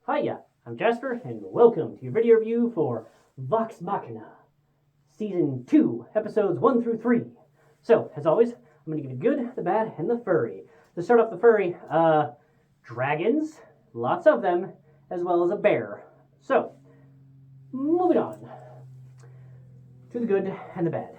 Hiya, I'm Jasper, and welcome to your video review for Vox Machina Season 2, Episodes 1 through 3. So, as always, I'm going to give you the good, the bad, and the furry. To start off the furry, dragons, lots of them, as well as a bear. So, moving on to the good and the bad.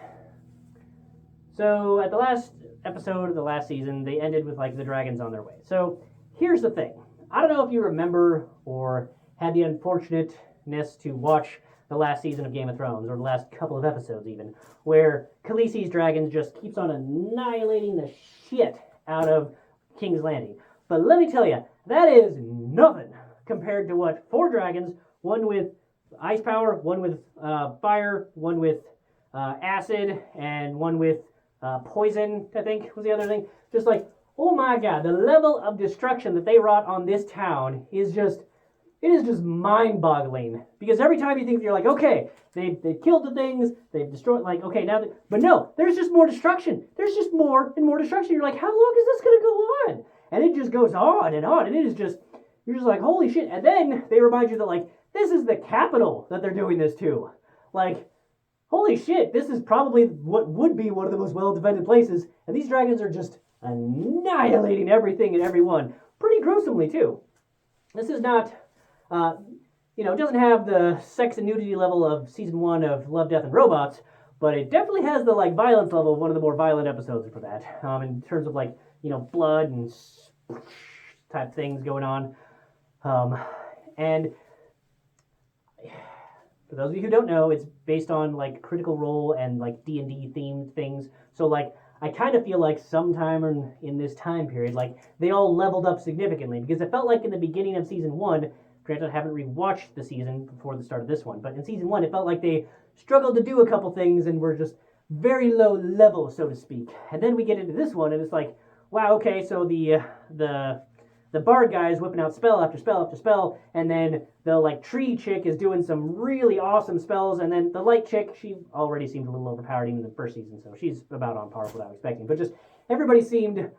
So, at the last episode of the last season, they ended with, the dragons on their way. So, here's the thing. I don't know if you remember or had the unfortunateness to watch the last season of Game of Thrones, or the last couple of episodes even, where Khaleesi's dragons just keeps on annihilating the shit out of King's Landing. But let me tell you, that is nothing compared to what 4 dragons, one with ice power, one with fire, one with acid, and one with poison, I think was the other thing. Just oh my god, the level of destruction that they wrought on this town is just mind-boggling. Because every time you think, you're like, okay, they've killed the things, they've destroyed, okay, now, but no, there's just more destruction. There's just more and more destruction. You're like, how long is this going to go on? And it just goes on, and it is just, you're just like, holy shit. And then they remind you that, this is the capital that they're doing this to. Holy shit, this is probably what would be one of the most well-defended places, and these dragons are just annihilating everything and everyone, pretty gruesomely too. This is not, it doesn't have the sex and nudity level of season 1 of Love, Death, and Robots, but it definitely has the violence level of one of the more violent episodes for that. In terms of blood and type things going on, and for those of you who don't know, it's based on Critical Role and D&D themed things. So I kind of feel like sometime in this time period, they all leveled up significantly, because it felt like in the beginning of season 1, granted I haven't rewatched the season before the start of this one, but in season 1 it felt like they struggled to do a couple things and were just very low level, so to speak. And then we get into this one and it's wow, okay, so the bard guy is whipping out spell after spell after spell, and then the tree chick is doing some really awesome spells, and then the light chick, she already seemed a little overpowered even in the first season, so she's about on par with what I was expecting. But just everybody seemed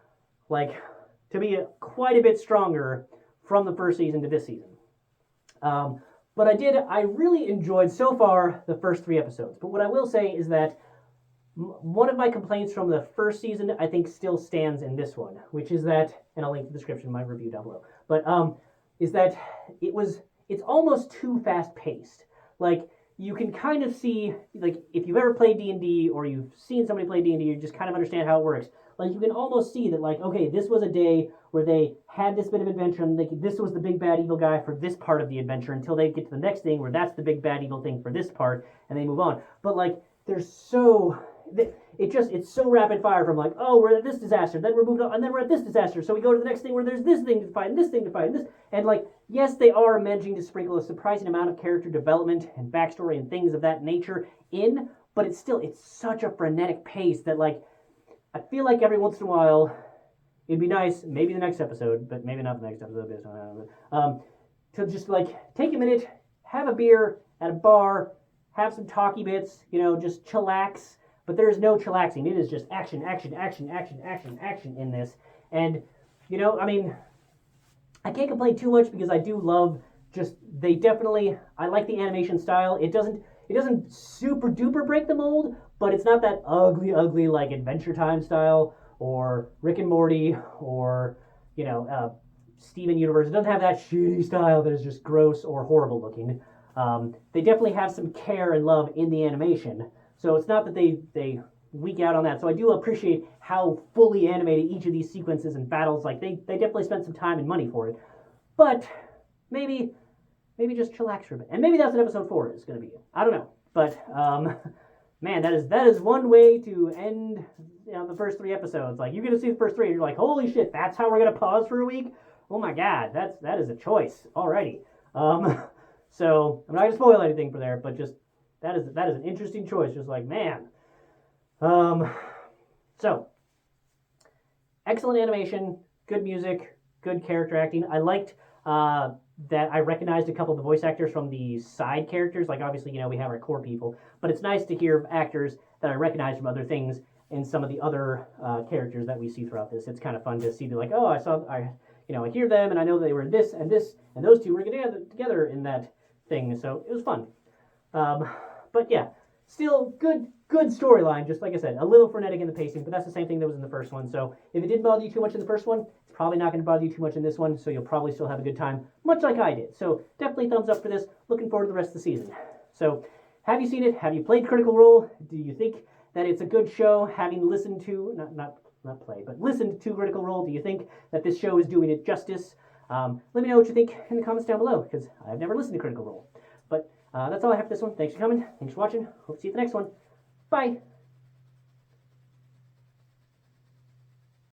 to be quite a bit stronger from the first season to this season. But I really enjoyed so far the first 3 episodes. But what I will say is that one of my complaints from the first season, I think, still stands in this one, which is that, and I'll link the description of my review down below, but is that it's almost too fast-paced. You can kind of see, if you've ever played D&D or you've seen somebody play D&D, you just kind of understand how it works. You can almost see that, okay, this was a day where they had this bit of adventure, and this was the big bad evil guy for this part of the adventure, until they get to the next thing where that's the big bad evil thing for this part, and they move on. But, there's so... it's so rapid fire from oh, we're at this disaster, then we're moving on, and then we're at this disaster, so we go to the next thing where there's this thing to fight, and this thing to fight, and this, and yes, they are managing to sprinkle a surprising amount of character development and backstory and things of that nature in, but it's such a frenetic pace that I feel like every once in a while it'd be nice, maybe the next episode, but maybe not the next episode, to just take a minute, have a beer at a bar, have some talky bits, just chillax. But there is no chillaxing. It is just action, action, action, action, action, action in this. And, I can't complain too much, because I do love I like the animation style. It doesn't super duper break the mold, but it's not that ugly Adventure Time style, or Rick and Morty, or, Steven Universe. It doesn't have that shitty style that is just gross or horrible looking. They definitely have some care and love in the animation. So it's not that they weak out on that. So I do appreciate how fully animated each of these sequences and battles, they definitely spent some time and money for it. But maybe just chillax for a bit. And maybe that's what episode 4 is going to be. I don't know. But, man, that is one way to end the first 3 episodes. You're going to see the first 3 and you're like, holy shit, that's how we're going to pause for a week? Oh my god, that is a choice already. So I'm not going to spoil anything for there, but just that is an interesting choice. Just man. So excellent animation, good music, good character acting. I liked that I recognized a couple of the voice actors from the side characters. Obviously, we have our core people, but it's nice to hear actors that I recognize from other things in some of the other characters that we see throughout this. It's kind of fun to see, oh, I you know, I hear them and I know they were this, and those two were together in that thing. So it was fun. But yeah, still good storyline. Just like I said, a little frenetic in the pacing, but that's the same thing that was in the first one. So if it didn't bother you too much in the first one, it's probably not going to bother you too much in this one. So you'll probably still have a good time, much like I did. So definitely thumbs up for this. Looking forward to the rest of the season. So have you seen it? Have you played Critical Role? Do you think that it's a good show? Having listened to not play, but listened to Critical Role, do you think that this show is doing it justice? Let me know what you think in the comments down below, because I've never listened to Critical Role. But that's all I have for this one. Thanks for coming. Thanks for watching. Hope to see you at the next one. Bye.